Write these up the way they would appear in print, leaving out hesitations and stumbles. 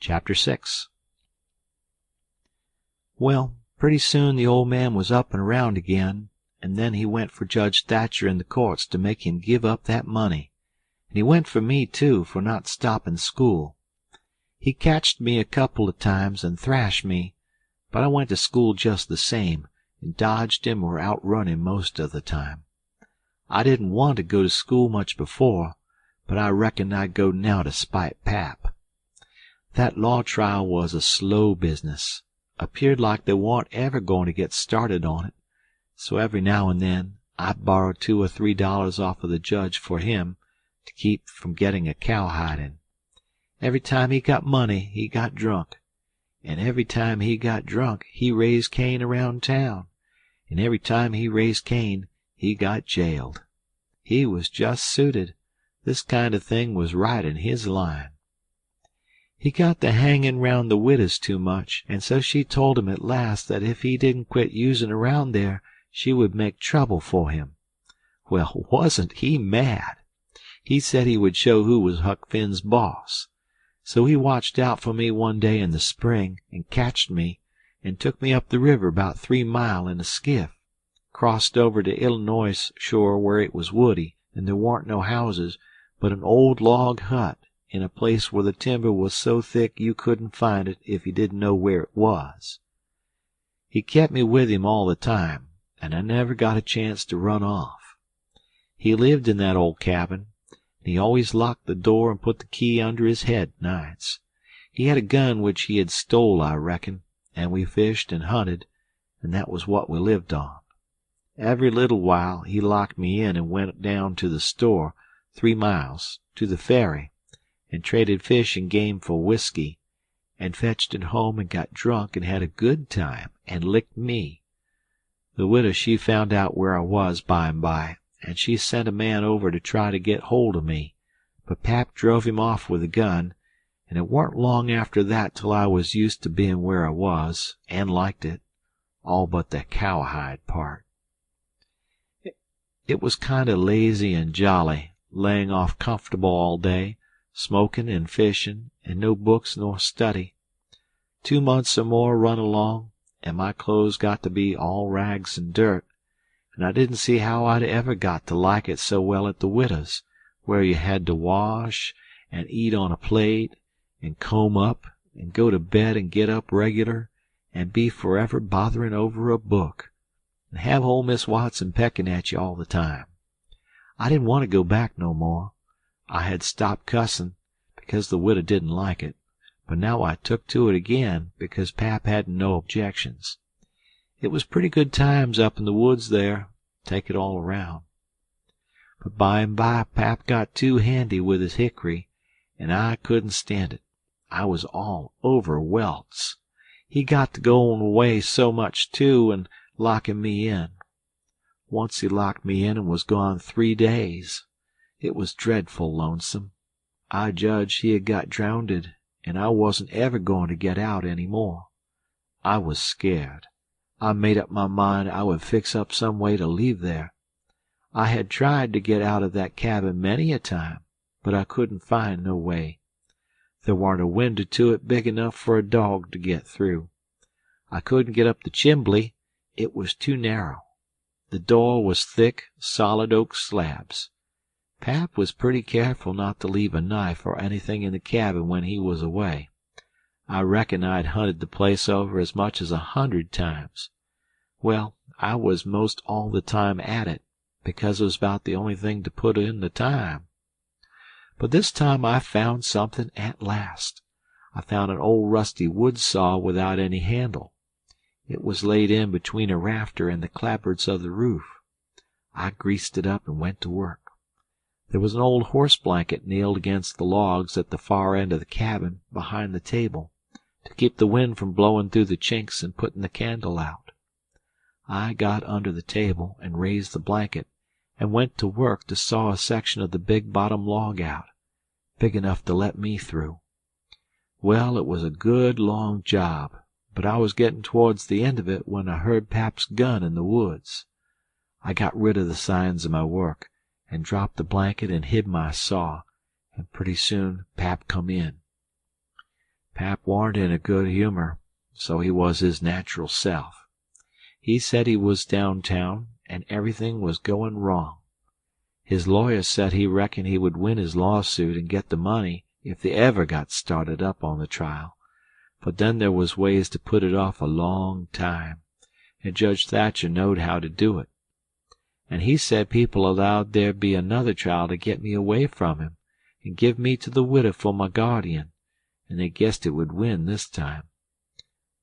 Chapter 6. Well, pretty soon the old man was up and around again, and then he went for Judge Thatcher in the courts to make him give up that money. And he went for me, too, for not stopping school. He catched me a couple of times and thrashed me, but I went to school just the same, and dodged him or outrun him most of the time. I didn't want to go to school much before, but I reckoned I'd go now to spite Pap. That law trial was a slow business. Appeared like they warn't ever going to get started on it, so every now and then I borrowed $2 or $3 off of the judge for him to keep from getting a cowhiding. Every time he got money he got drunk, and every time he got drunk he raised Cain around town, and every time he raised Cain he got jailed. He was just suited. This kind of thing was right in his line. He got to hanging round the widows too much, and so she told him at last that if he didn't quit using around there, she would make trouble for him. Well, wasn't he mad? He said he would show who was Huck Finn's boss. So he watched out for me one day in the spring, and catched me, and took me up the river about 3 mile in a skiff, crossed over to Illinois shore where it was woody, and there warn't no houses, but an old log hut, in a place where the timber was so thick you couldn't find it if you didn't know where it was. He kept me with him all the time, and I never got a chance to run off. He lived in that old cabin, and he always locked the door and put the key under his head nights. He had a gun which he had stole, I reckon, and we fished and hunted, and that was what we lived on. Every little while he locked me in and went down to the store, 3 miles, to the ferry, and traded fish and game for whiskey, and fetched it home and got drunk and had a good time, and licked me. The widow she found out where I was by and by, and she sent a man over to try to get hold of me, but Pap drove him off with a gun, and it warn't long after that till I was used to being where I was, and liked it, all but the cowhide part. It was kind of lazy and jolly, laying off comfortable all day, smoking and fishing, and no books nor study. 2 months or more run along, and my clothes got to be all rags and dirt, and I didn't see how I'd ever got to like it so well at the widow's, where you had to wash, and eat on a plate, and comb up, and go to bed and get up regular, and be forever bothering over a book, and have old Miss Watson pecking at you all the time. I didn't want to go back no more. I had stopped cussin', because the widow didn't like it, but now I took to it again, because Pap hadn't no objections. It was pretty good times up in the woods there, take it all around. But by and by Pap got too handy with his hickory, and I couldn't stand it. I was all over welts. He got to going away so much, too, and locking me in. Once he locked me in and was gone 3 days. It was dreadful lonesome. I judged he had got drownded, and I wasn't ever going to get out any more. I was scared. I made up my mind I would fix up some way to leave there. I had tried to get out of that cabin many a time, but I couldn't find no way. There warn't a window to it big enough for a dog to get through. I couldn't get up the chimbley. It was too narrow. The door was thick, solid oak slabs. Pap was pretty careful not to leave a knife or anything in the cabin when he was away. I reckon I'd hunted the place over as much as 100 times. Well, I was most all the time at it, because it was about the only thing to put in the time. But this time I found something at last. I found an old rusty wood saw without any handle. It was laid in between a rafter and the clapboards of the roof. I greased it up and went to work. There was an old horse blanket nailed against the logs at the far end of the cabin behind the table, to keep the wind from blowing through the chinks and putting the candle out. I got under the table and raised the blanket, and went to work to saw a section of the big bottom log out, big enough to let me through. Well, it was a good long job, but I was getting towards the end of it when I heard Pap's gun in the woods. I got rid of the signs of my work, and dropped the blanket and hid my saw, and pretty soon Pap come in. Pap warn't in a good humor, so he was his natural self. He said he was downtown, and everything was going wrong. His lawyer said he reckoned he would win his lawsuit and get the money if they ever got started up on the trial, but then there was ways to put it off a long time, and Judge Thatcher knowed how to do it. And he said people allowed there'd be another trial to get me away from him and give me to the widow for my guardian, and they guessed it would win this time.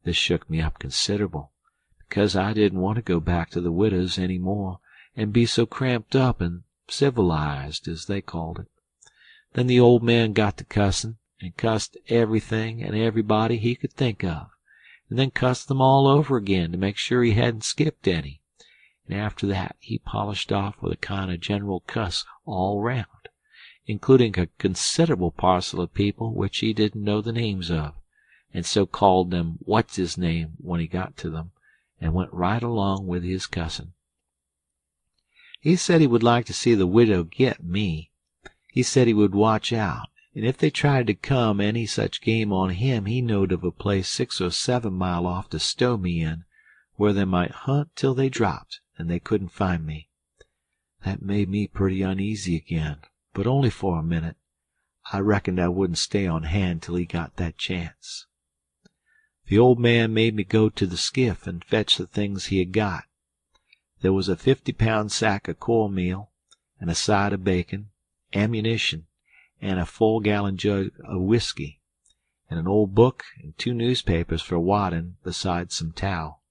This shook me up considerable, because I didn't want to go back to the widow's any more and be so cramped up and civilized, as they called it. Then the old man got to cussin', and cussed everything and everybody he could think of, and then cussed them all over again to make sure he hadn't skipped any, and after that he polished off with a kind of general cuss all round, including a considerable parcel of people which he didn't know the names of, and so called them what's-his-name when he got to them, and went right along with his cussin'. He said he would like to see the widow get me. He said he would watch out, and if they tried to come any such game on him, he knowed of a place 6 or 7 mile off to stow me in, where they might hunt till they dropped, and they couldn't find me. That made me pretty uneasy again, but only for a minute. I reckoned I wouldn't stay on hand till he got that chance. The old man made me go to the skiff and fetch the things he had got. There was a 50-pound sack of cornmeal, and a side of bacon, ammunition, and a 4-gallon jug of whiskey, and an old book and 2 newspapers for wadding, besides some towel.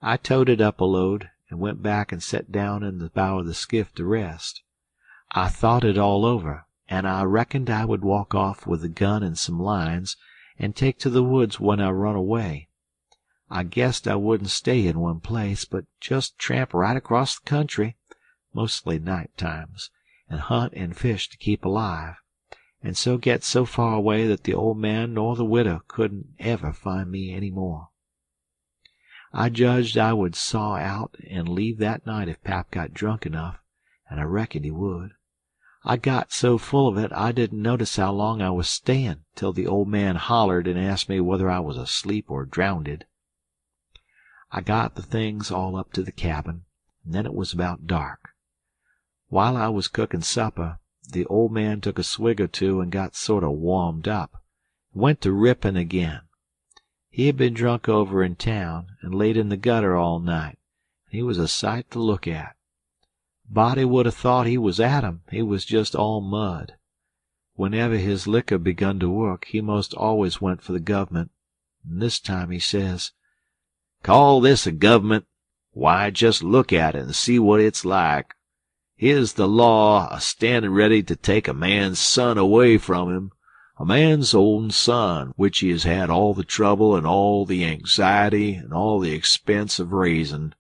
I towed it up a load, and went back and set down in the bow of the skiff to rest. I thought it all over, and I reckoned I would walk off with the gun and some lines, and take to the woods when I run away. I guessed I wouldn't stay in one place, but just tramp right across the country, mostly night times, and hunt and fish to keep alive, and so get so far away that the old man nor the widow couldn't ever find me any more. I judged I would saw out and leave that night if Pap got drunk enough, and I reckoned he would. I got so full of it I didn't notice how long I was stayin' till the old man hollered and asked me whether I was asleep or drownded. I got the things all up to the cabin, and then it was about dark. While I was cooking supper, the old man took a swig or two and got sort of warmed up, and went to ripping again. He had been drunk over in town, and laid in the gutter all night, and he was a sight to look at. Body would have thought he was Adam. He was just all mud. Whenever his liquor begun to work, he most always went for the government, and this time he says, "Call this a government? Why, just look at it and see what it's like. Here's the law a-standing ready to take a man's son away from him, a man's own son, which he has had all the trouble and all the anxiety and all the expense of raising.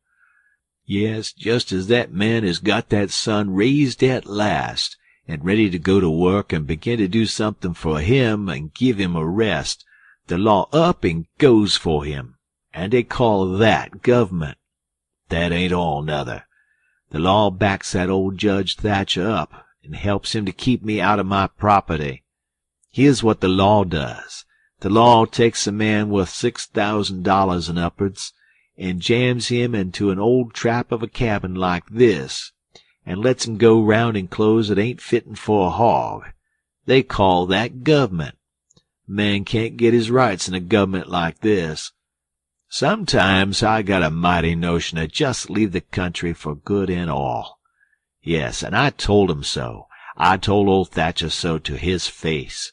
Yes, just as that man has got that son raised at last, and ready to go to work and begin to do something for him and give him a rest, the law up and goes for him, and they call that government. That ain't all, nuther. The law backs that old Judge Thatcher up, and helps him to keep me out of my property. Here's what the law does. The law takes a man worth $6,000 and upwards, and jams him into an old trap of a cabin like this, and lets him go round in clothes that ain't fittin' for a hog. They call that government. A man can't get his rights in a government like this. Sometimes I got a mighty notion to just leave the country for good and all. Yes, and I told him so. I told old Thatcher so to his face.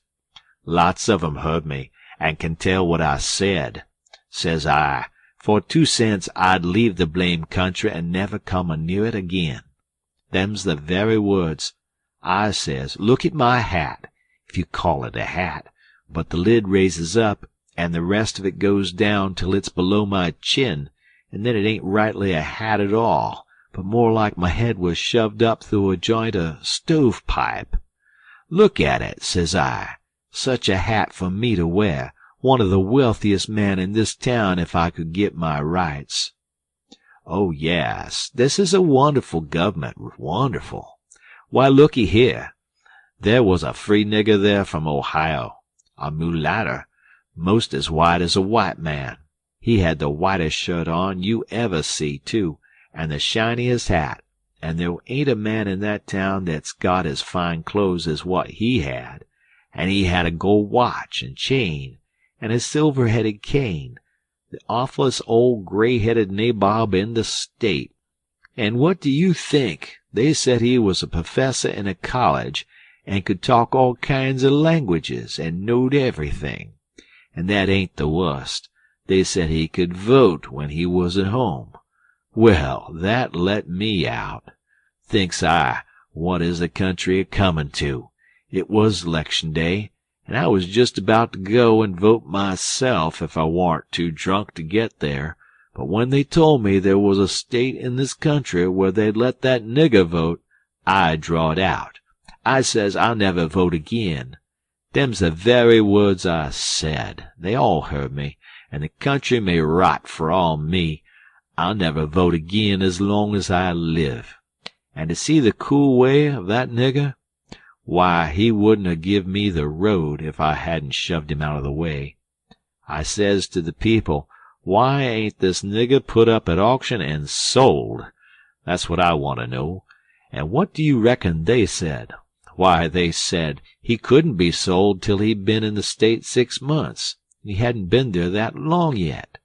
Lots of 'em heard me, and can tell what I said. Says I, for 2 cents I'd leave the blamed country and never come a-near it again. Them's the very words. I says, look at my hat, if you call it a hat, but the lid raises up, and the rest of it goes down till it's below my chin, and then it ain't rightly a hat at all, but more like my head was shoved up through a joint of stove-pipe. Look at it, says I. Such a hat for me to wear, one of the wealthiest men in this town if I could get my rights. Oh, yes, this is a wonderful government, wonderful. Why, looky here. There was a free nigger there from Ohio, a mulatter, most as white as a white man. He had the whitest shirt on you ever see, too, and the shiniest hat, and there ain't a man in that town that's got as fine clothes as what he had, and he had a gold watch and chain, and a silver-headed cane, the awfullest old gray-headed nabob in the state. And what do you think? They said he was a professor in a college, and could talk all kinds of languages, and knowed everything. And that ain't the worst. They said he could vote when he was at home. Well, that let me out. Thinks I, what is the country a-comin' to? It was 'lection day, and I was just about to go and vote myself if I warn't too drunk to get there. But when they told me there was a state in this country where they'd let that nigger vote, I drawed out. I says I'll never vote again. Them's the very words I said. They all heard me, and the country may rot for all me. I'll never vote again as long as I live. And to see the cool way of that nigger, why, he wouldn't have give me the road if I hadn't shoved him out of the way. I says to the people, why ain't this nigger put up at auction and sold? That's what I want to know. And what do you reckon they said? Why, they said he couldn't be sold till he'd been in the state 6 months. He hadn't been there that long yet.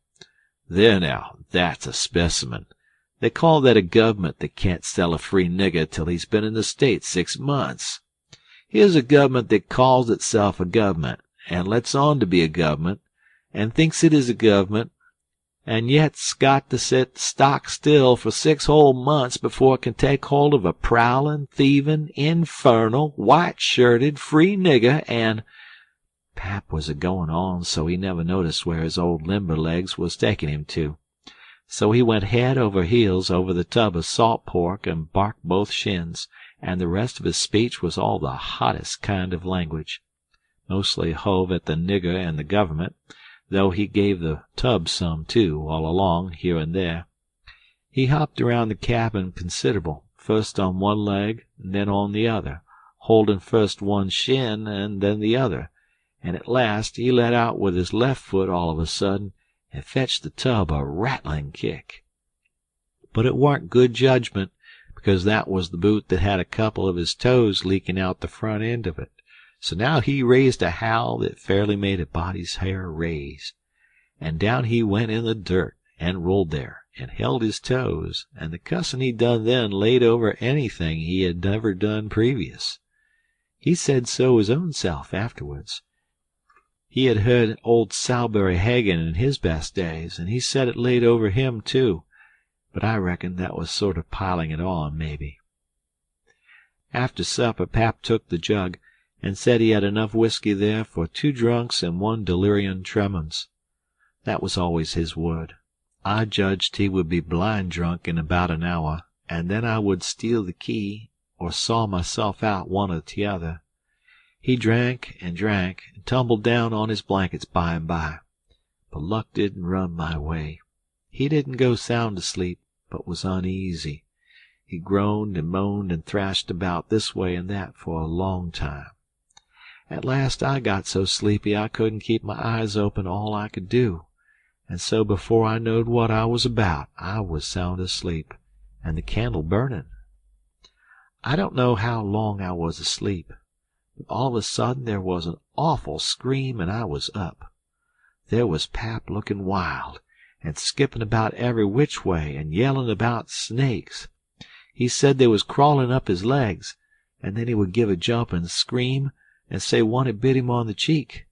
There now, that's a specimen. They call that a government that can't sell a free nigger till he's been in the state 6 months. Here's a government that calls itself a government, and lets on to be a government, and thinks it is a government, and yet's got to sit stock still for 6 whole months before it can take hold of a prowling, thieving, infernal, white-shirted, free nigger, and— Pap was a-going on so he never noticed where his old limber legs was taking him to. So he went head over heels over the tub of salt pork and barked both shins, and the rest of his speech was all the hottest kind of language. Mostly hove at the nigger and the government, though he gave the tub some, too, all along, here and there. He hopped around the cabin considerable, first on one leg and then on the other, holding first one shin and then the other, and at last he let out with his left foot all of a sudden and fetched the tub a rattling kick. But it warn't good judgment, because that was the boot that had a couple of his toes leaking out the front end of it. So now he raised a howl that fairly made a body's hair raise, and down he went in the dirt, and rolled there, and held his toes, and the cussin' he done then laid over anything he had never done previous. He said so his own self afterwards. He had heard old Salisbury Hagan in his best days, and he said it laid over him, too, but I reckon that was sort of piling it on, maybe. After supper Pap took the jug, and said he had enough whiskey there for 2 drunks and 1 delirium tremens. That was always his word. I judged he would be blind drunk in about an hour, and then I would steal the key, or saw myself out one or t'other. He drank and tumbled down on his blankets by and by, but luck didn't run my way. He didn't go sound asleep, but was uneasy. He groaned and moaned and thrashed about this way and that for a long time. At last I got so sleepy I couldn't keep my eyes open all I could do, and so before I knowed what I was about, I was sound asleep, and the candle burning. I don't know how long I was asleep, but all of a sudden there was an awful scream, and I was up. There was Pap looking wild, and skipping about every which way, and yelling about snakes. He said they was crawling up his legs, and then he would give a jump and scream, and say one had bit him on the cheek,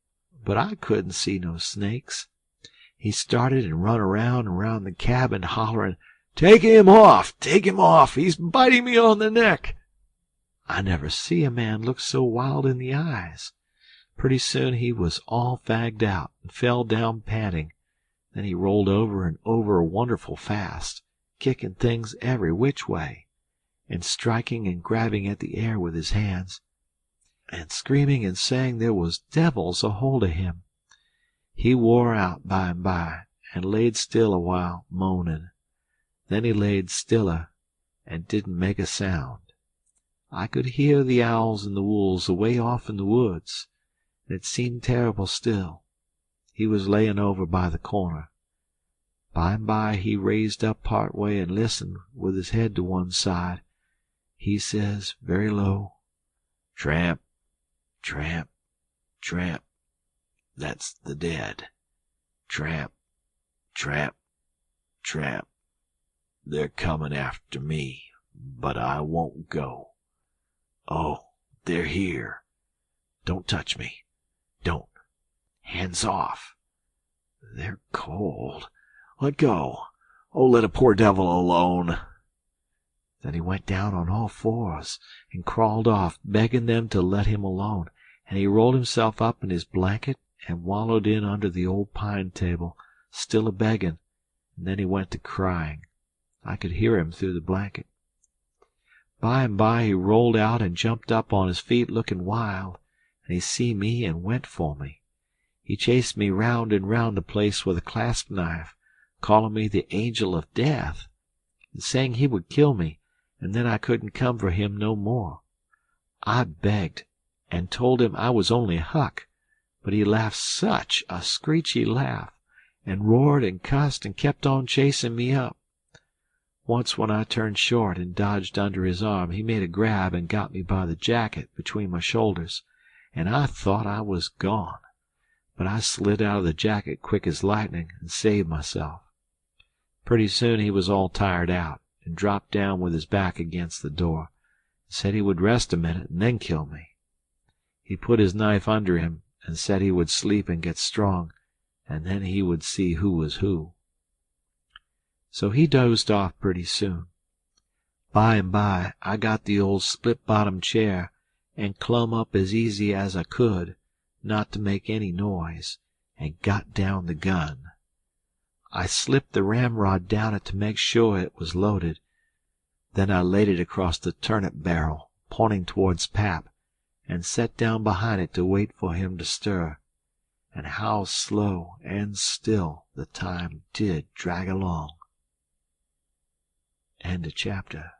but I couldn't see no snakes. He started and run around and round the cabin, hollering, "Take him off! Take him off! He's biting me on the neck!" I never see a man look so wild in the eyes. Pretty soon he was all fagged out and fell down panting. Then he rolled over and over wonderful fast, kicking things every which way, and striking and grabbing at the air with his hands, and screaming and saying there was devils a hold of him. He wore out by and by, and laid still a while, moaning. Then he laid stiller, and didn't make a sound. I could hear the owls and the wolves away off in the woods, and it seemed terrible still. He was layin' over by the corner. By and by he raised up part way and listened, with his head to one side. He says, very low, "Tramp, tramp, tramp. That's the dead. Tramp, tramp, tramp. They're comin' after me, but I won't go. Oh, they're here. Don't touch me. Don't. Hands off. They're cold. Let go. Oh, let a poor devil alone." Then he went down on all fours and crawled off, begging them to let him alone, and he rolled himself up in his blanket and wallowed in under the old pine table, still a-begging, and then he went to crying. I could hear him through the blanket. By and by he rolled out and jumped up on his feet looking wild, and he see me and went for me. He chased me round and round the place with a clasp knife, calling me the angel of death, and saying he would kill me, and then I couldn't come for him no more. I begged, and told him I was only Huck, but he laughed such a screechy laugh, and roared and cussed and kept on chasing me up. Once when I turned short and dodged under his arm, he made a grab and got me by the jacket between my shoulders, and I thought I was gone, but I slid out of the jacket quick as lightning and saved myself. Pretty soon he was all tired out, and dropped down with his back against the door, and said he would rest a minute and then kill me. He put his knife under him and said he would sleep and get strong, and then he would see who was who. So he dozed off pretty soon. By and by I got the old split-bottom chair and clumb up as easy as I could, not to make any noise, and got down the gun. I slipped the ramrod down it to make sure it was loaded. Then I laid it across the turnip barrel, pointing towards Pap, and set down behind it to wait for him to stir. And how slow and still the time did drag along. End of chapter.